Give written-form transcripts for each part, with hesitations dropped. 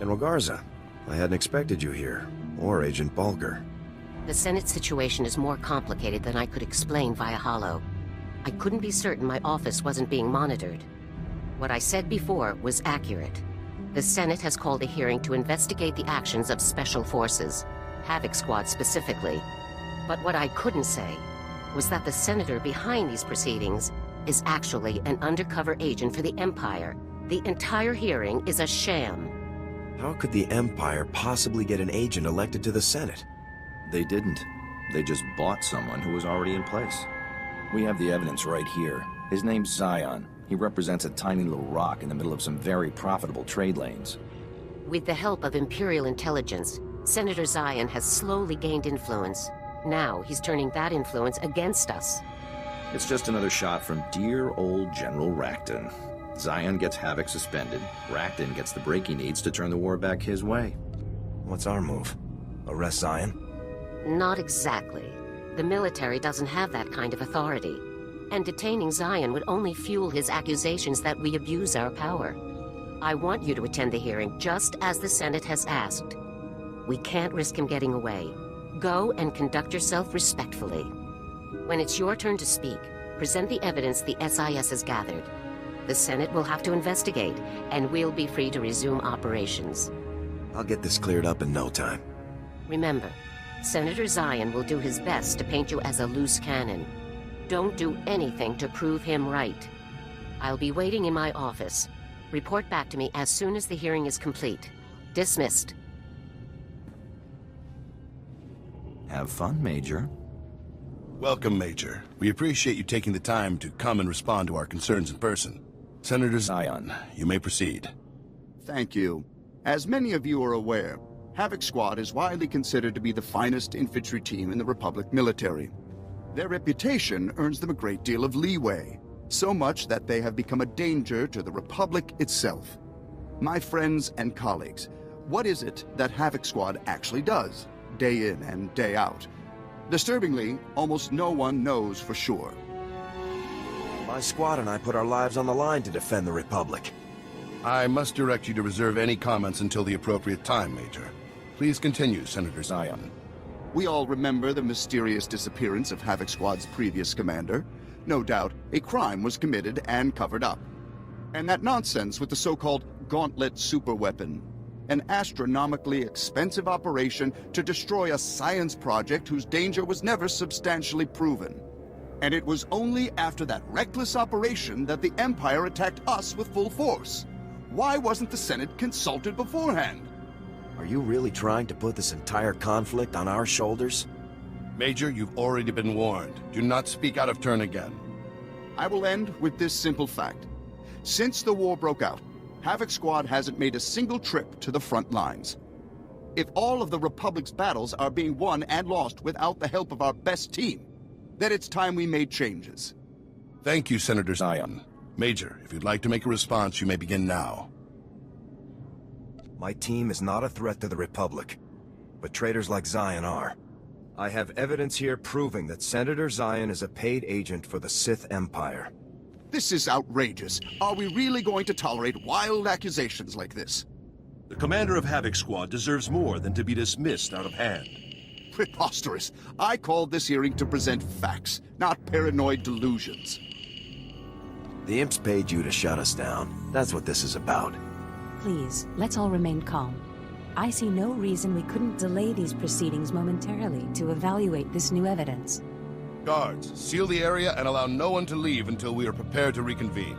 General Garza, I hadn't expected you here, or Agent Bulger. The Senate situation is more complicated than I could explain via holo. I couldn't be certain my office wasn't being monitored. What I said before was accurate. The Senate has called a hearing to investigate the actions of Special Forces, Havoc Squad specifically. But what I couldn't say was that the senator behind these proceedings is actually an undercover agent for the Empire. The entire hearing is a sham. How could the Empire possibly get an agent elected to the Senate? They didn't. They just bought someone who was already in place. We have the evidence right here. His name's Zion. He represents a tiny little rock in the middle of some very profitable trade lanes. With the help of Imperial intelligence, Senator Zion has slowly gained influence. Now he's turning that influence against us. It's just another shot from dear old General Racton. Zion gets Havoc suspended. Racton gets the break he needs to turn the war back his way. What's our move? Arrest Zion? Not exactly. The military doesn't have that kind of authority. And detaining Zion would only fuel his accusations that we abuse our power. I want you to attend the hearing just as the Senate has asked. We can't risk him getting away. Go and conduct yourself respectfully. When it's your turn to speak, present the evidence the SIS has gathered. The Senate will have to investigate, and we'll be free to resume operations. I'll get this cleared up in no time. Remember, Senator Zion will do his best to paint you as a loose cannon. Don't do anything to prove him right. I'll be waiting in my office. Report back to me as soon as the hearing is complete. Dismissed. Have fun, Major. Welcome, Major. We appreciate you taking the time to come and respond to our concerns in person. Senator Zion, you may proceed. Thank you. As many of you are aware, Havoc Squad is widely considered to be the finest infantry team in the Republic military. Their reputation earns them a great deal of leeway, so much that they have become a danger to the Republic itself. My friends and colleagues, what is it that Havoc Squad actually does, day in and day out? Disturbingly, almost no one knows for sure. My squad and I put our lives on the line to defend the Republic. I must direct you to reserve any comments until the appropriate time, Major. Please continue, Senator Zion. We all remember the mysterious disappearance of Havoc Squad's previous commander. No doubt, a crime was committed and covered up. And that nonsense with the so-called Gauntlet superweapon. An astronomically expensive operation to destroy a science project whose danger was never substantially proven. And it was only after that reckless operation that the Empire attacked us with full force. Why wasn't the Senate consulted beforehand? Are you really trying to put this entire conflict on our shoulders? Major, you've already been warned. Do not speak out of turn again. I will end with this simple fact. Since the war broke out, Havoc Squad hasn't made a single trip to the front lines. If all of the Republic's battles are being won and lost without the help of our best team, then it's time we made changes. Thank you, Senator Zion. Major, if you'd like to make a response, you may begin now. My team is not a threat to the Republic, but traitors like Zion are. I have evidence here proving that Senator Zion is a paid agent for the Sith Empire. This is outrageous. Are we really going to tolerate wild accusations like this? The commander of Havoc Squad deserves more than to be dismissed out of hand. Preposterous. I called this hearing to present facts, not paranoid delusions. The imps paid you to shut us down. That's what this is about. Please, let's all remain calm. I see no reason we couldn't delay these proceedings momentarily to evaluate this new evidence. Guards, seal the area and allow no one to leave until we are prepared to reconvene.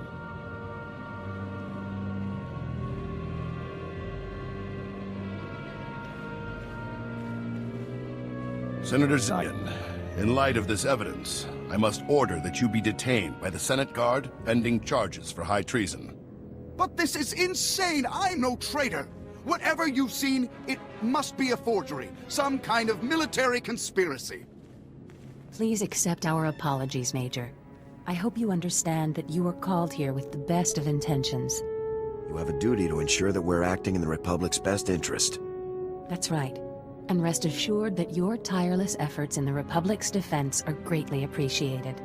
Senator Zion, in light of this evidence, I must order that you be detained by the Senate Guard pending charges for high treason. But this is insane! I'm no traitor! Whatever you've seen, it must be a forgery, some kind of military conspiracy. Please accept our apologies, Major. I hope you understand that you were called here with the best of intentions. You have a duty to ensure that we're acting in the Republic's best interest. That's right. And rest assured that your tireless efforts in the Republic's defense are greatly appreciated.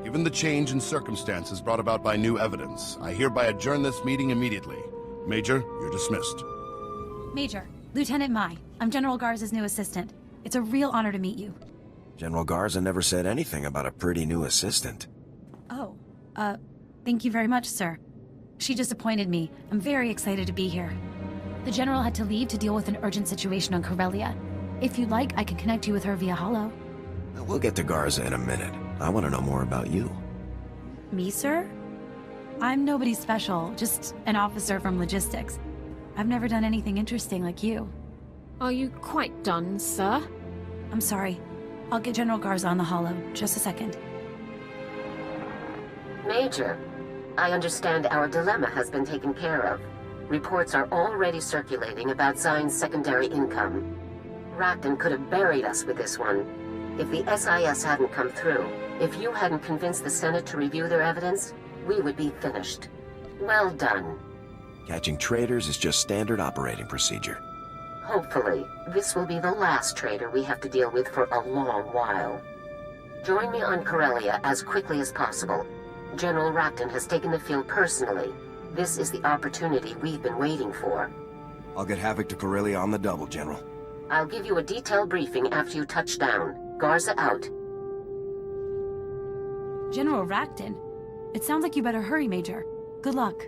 Given the change in circumstances brought about by new evidence, I hereby adjourn this meeting immediately. Major, you're dismissed. Major, Lieutenant Mai. I'm General Garza's new assistant. It's a real honor to meet you. General Garza never said anything about a pretty new assistant. Oh, thank you very much, sir. She just appointed me. I'm very excited to be here. The General had to leave to deal with an urgent situation on Corellia. If you'd like, I can connect you with her via holo. We'll get to Garza in a minute. I want to know more about you. Me, sir? I'm nobody special, just an officer from logistics. I've never done anything interesting like you. Are you quite done, sir? I'm sorry. I'll get General Garza on the holo. Just a second. Major, I understand our dilemma has been taken care of. Reports are already circulating about Zion's secondary income. Racton could have buried us with this one. If the SIS hadn't come through, if you hadn't convinced the Senate to review their evidence, we would be finished. Well done. Catching traitors is just standard operating procedure. Hopefully, this will be the last traitor we have to deal with for a long while. Join me on Corellia as quickly as possible. General Racton has taken the field personally. This is the opportunity we've been waiting for. I'll get Havoc to Corellia on the double, General. I'll give you a detailed briefing after you touch down. Garza out. General Racton? It sounds like you better hurry, Major. Good luck.